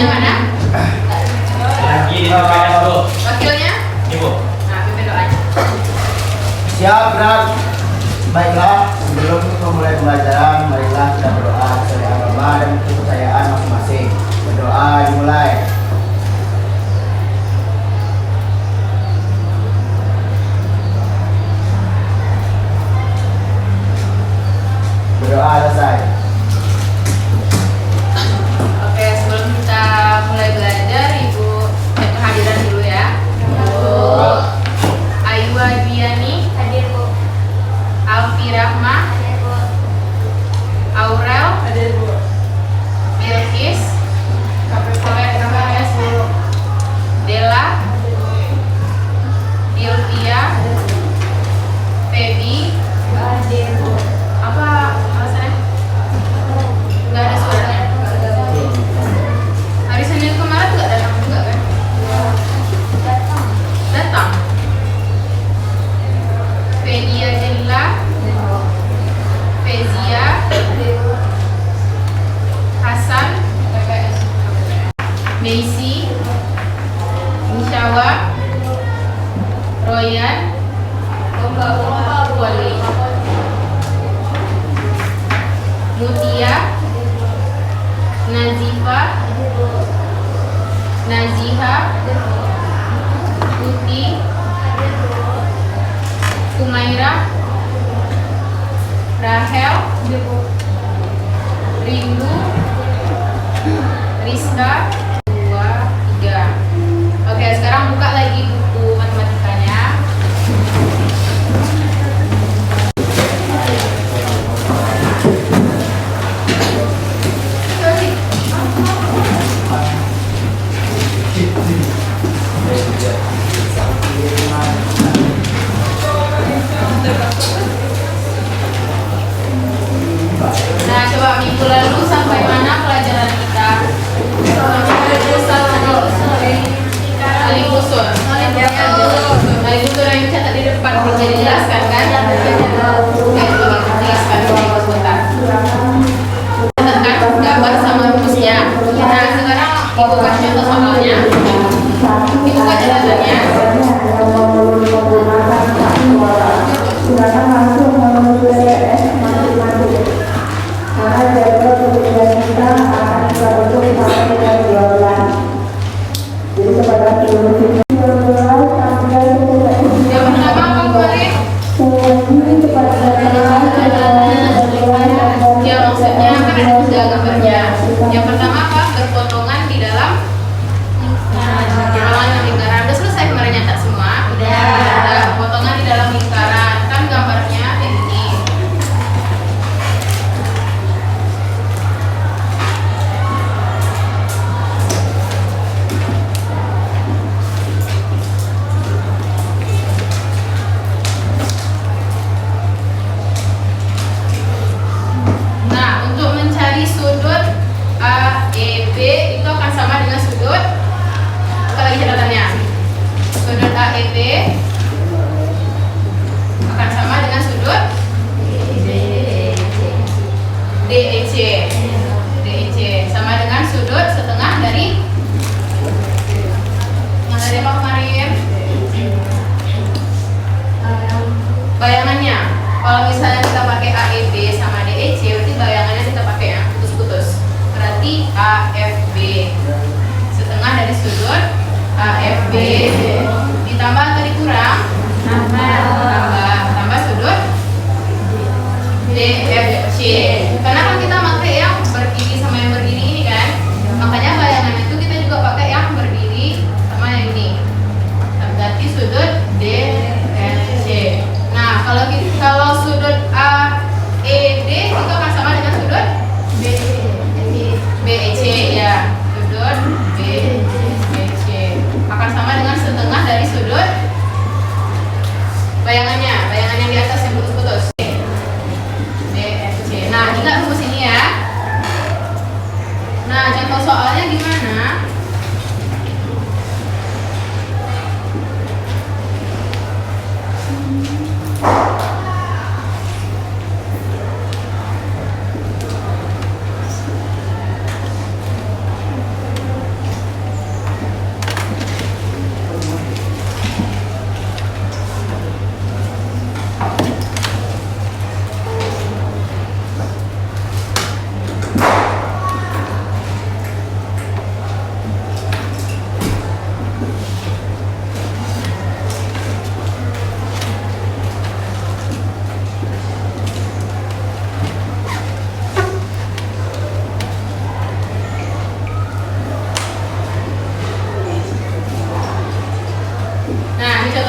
Wakilnya mana? Lagi di depan, Bu. Wakilnya? Ini, Bu. Nah, pimpin doanya. Siap, gerak. Baiklah, sebelum memulai pembelajaran, marilah kita berdoa sesuai agama dan kepercayaan masing-masing. Berdoa dimulai. Berdoa selesai. Oke, sebelum kita mulai belajar, Ibu cek kehadiran dulu ya. Bu. Ayu Adriani, Hadir, Bu. Alfi Rahma, Hadir, Bu. Aurel, Hadir, Bu. Bilkis, KPS Bu, Dela, Dilvia, Feby. Hadir, Bu. Apa alasannya? Nggak ada suaranya. Hari Senin kemarin nggak datang juga kan? Datang. Datang. Fedia Jella, Fezia, Hadir, Bu. Hasan, Daisy, Insyawa, Royan, Wali, Mutia, Nazifa, Naziha, Tuti, Kumaira, Rahel, Rindu, Rizka, 2, 3. Oke, sekarang buka lagi buku matematikanya. Nah, coba minggu lalu sampai mana pelajaran kita? Alikusur. Alikusur yang dicatat di depan belum jadi jelaskan kan? Oke, jelaskan dulu sebentar. Catatkan gambar sama rumusnya. Nah, sekarang ibu kasih contoh soalnya. Ibu buka catatannya. Yang pertama apa kemarin? Ya maksudnya kan ada 3 gambarnya. Yang pertama apa? Berpotongan di dalam lingkaran. Udah selesai kemarin nyatat semua? Udah. Potongan di dalam lingkaran. Kan gambarnya kayak gini.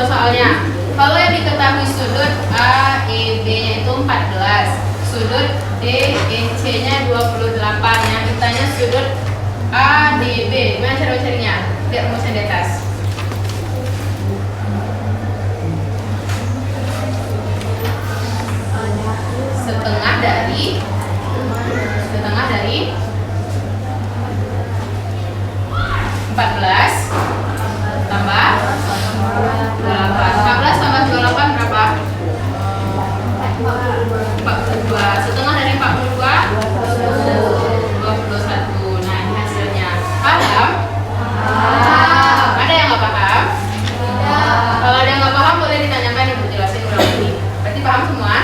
soalnya. Kalau yang diketahui sudut AEB-nya itu 14, sudut DEC-nya 28. Yang ditanya sudut ADB. Gimana cara mencarinya? Lihat rumusnya di atas. Setengah dari 14 tambah 28. 14 tambah 28 berapa? 42. Setengah dari 42 21. Nah, ini hasilnya. Paham? Ada yang nggak paham? Kalau ada yang nggak paham boleh ditanyakan, Ibu jelasin ulang lagi. Berarti paham semua?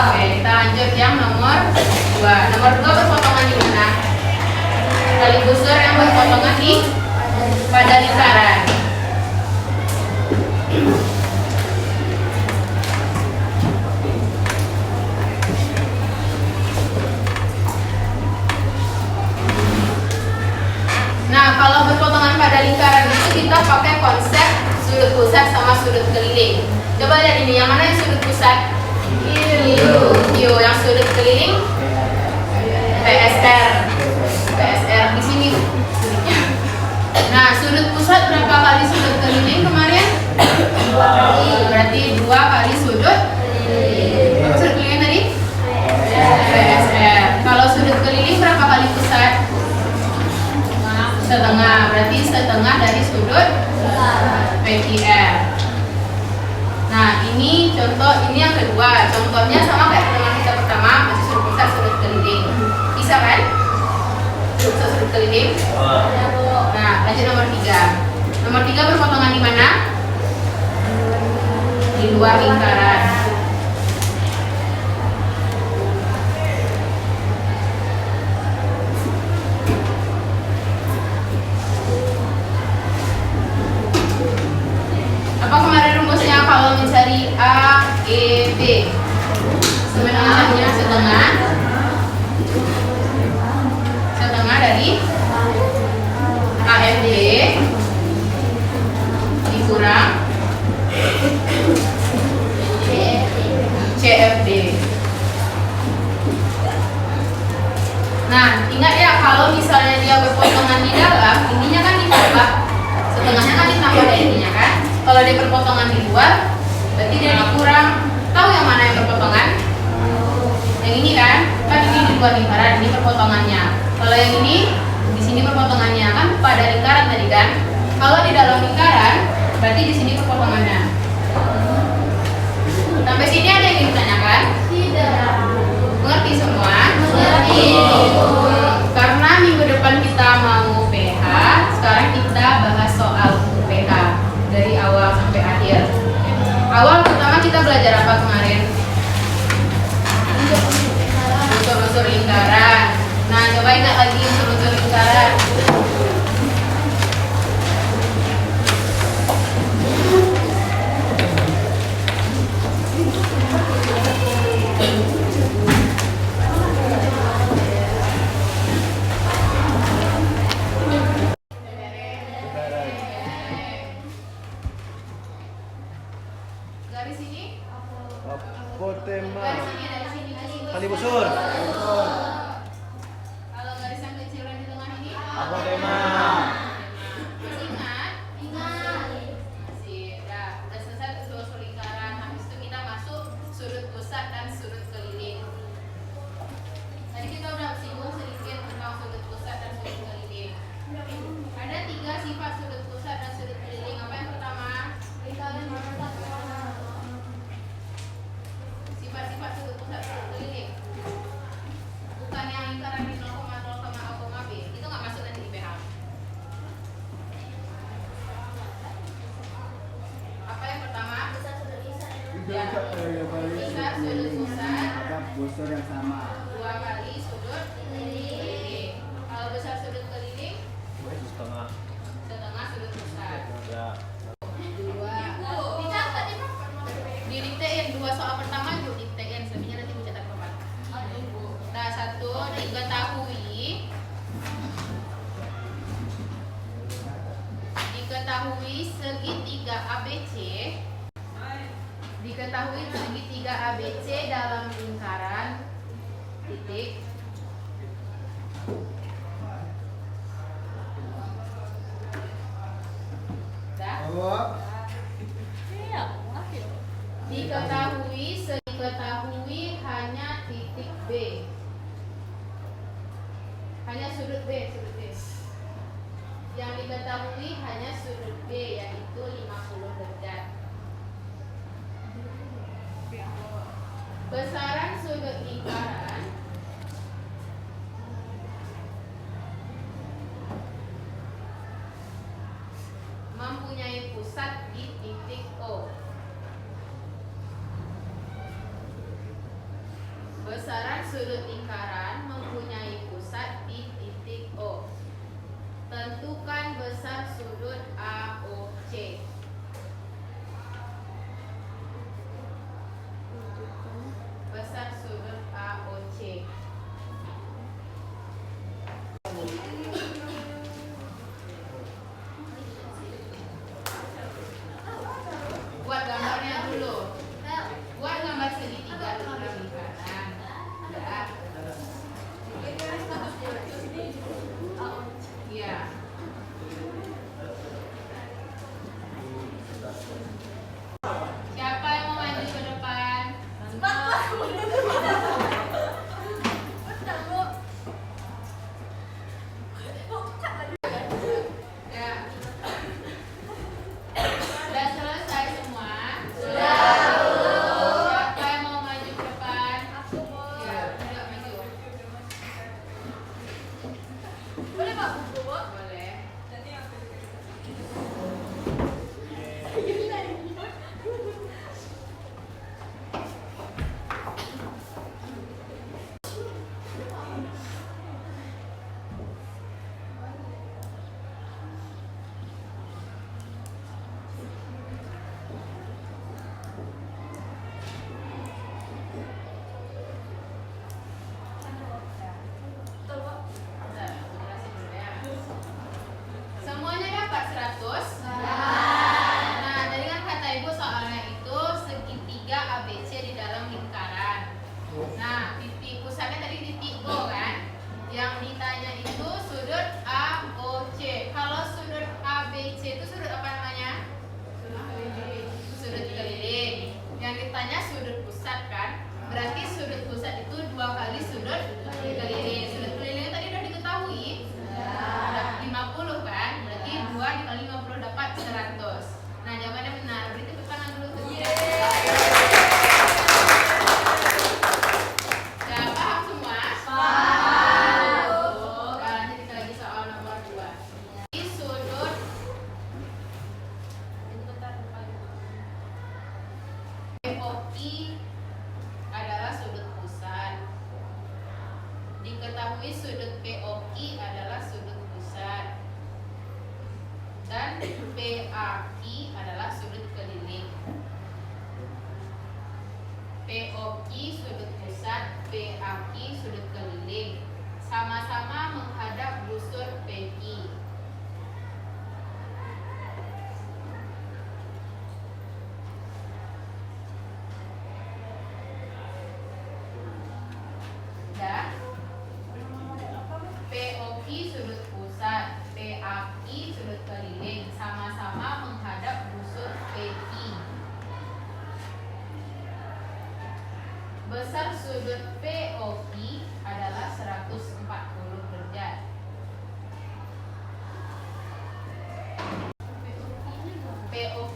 Oke, kita lanjut yang nomor 2. Nomor 2 berpotongan di mana? Tali busur yang berpotongan pada lingkaran. Nah, kalau berpotongan pada lingkaran itu kita pakai konsep sudut pusat sama sudut keliling. Coba lihat ini, yang mana yang sudut pusat? Q. Yang sudut keliling? PSR. Di sini. Nah, sudut pusat berapa kali sudut keliling kemarin? Berarti 2 kali sudut. Sudut keliling tadi? PSR. Kalau sudut keliling berapa kali pusat? Setengah. Berarti setengah dari sudut PQR. Nah, ini contoh, ini yang kedua. Contohnya sama kayak pertemuan kita pertama, masih sudut pusat, sudut keliling. Bisa kan? Sudut keliling. Nah, lanjut nomor 3. Nomor 3 berpotongan di mana? Di luar lingkaran. Apa kemarin rumusnya kalau mencari A, E, B? Sebenarnya setengah dari AFD dikurang CFD. Nah, ingat ya, kalau misalnya dia berpotongan di dalam, ininya kan ditambah, setengahnya kan ditambah dari ininya kan. Kalau dia berpotongan di luar, berarti dia dikurang. Tahu yang mana yang berpotongan? Yang ini kan? Kan ini di luar lingkaran, ini perpotongannya. Kalau yang ini di sini perpotongannya, kan pada lingkaran tadi kan. Kalau di dalam lingkaran, berarti di sini perpotongannya. Sampai sini ada yang ingin ditanyakan? Tidak. Mengerti semua? Mengerti. Karena minggu depan kita mau PH, sekarang kita bahas soal PH dari awal sampai akhir. Awal pertama kita belajar apa kemarin? Unsur-unsur lingkaran. Nah, coba ingat lagi unsur-unsur lingkaran. Garis ini? Apotema. Garis ini dari sini ke sini. Tali busur. Kalau garis yang kecil yang di tengah ini? Apotema. Masih ingat? Ingat. Masih. Udah selesai unsur-unsur lingkaran. Habis itu kita masuk sudut pusat dan sudut keliling. Tadi kita udah singgung sedikit tentang sudut pusat dan sudut keliling. Ada 3 sifat sudut pusat dan sudut keliling. Apa yang pertama? Sifat-sifat sudut pusat dan sudut keliling. Bukan yang lingkaran di 0,0 sama A, B. Itu nggak masuk nanti di PH. Apa yang pertama? Ya. Besar sudut pusat, Busur yang sama. 2 kali sudut keliling. Kalau besar sudut keliling, Setengah. setengah sudut pusat. Ya. 2. Didiktein 2 soal pertama yuk diktein, selebihnya nanti mencetak papan. Nah, 1 diketahui Diketahui segitiga ABC dalam lingkaran titik. Dah? Diketahui hanya titik B. Hanya sudut B. Yang diketahui hanya sudut B, yaitu 50 derajat. Besaran sudut lingkaran mempunyai pusat di titik O. Besaran sudut lingkaran mempunyai pusat di titik O. Tentukan besar sudut AOC. Besar sudut AOC. Buat gambarnya dulu. Buat gambar segitiga dalam lingkaran. Ya. Iya. Siapa yang mau maju ke depan? Ya. Sudah selesai semua? Siapa yang mau maju ke depan? Ya, ayo maju. Boleh. Bentar, aku jelasin dulu ya. Semuanya dapat 100? Nah, dari kan kata ibu soalnya itu segitiga ABC di dalam lingkaran. Nah, titik pusatnya tadi titik O kan? Yang ditanya itu sudut AOC. Kalau sudut ABC itu sudut apa namanya? Sudut keliling. Yang ditanya sudut pusat kan? Berarti sudut pusat itu 2 kali sudut keliling. Sudut kelilingnya tadi udah diketahui. Ada 50 kan? Berarti 2 dikali 50 dapat 100. Nah, jawabannya benar. Beri tepuk tangan dulu tuh. Sudah paham semua? Paham. Nah, lanjut kita lagi soal nomor 2. Di sudut POI adalah sudut pusat. Diketahui sudut POI adalah sudut pusat. Dan PAI adalah sudut keliling. POI sudut pusat, PAI sudut keliling. Sama-sama menghadap busur PI. Dan POI sudut pusat, PAI sudut keliling, sama-sama menghadap busur PI. Besar sudut POI adalah 140 derajat. POI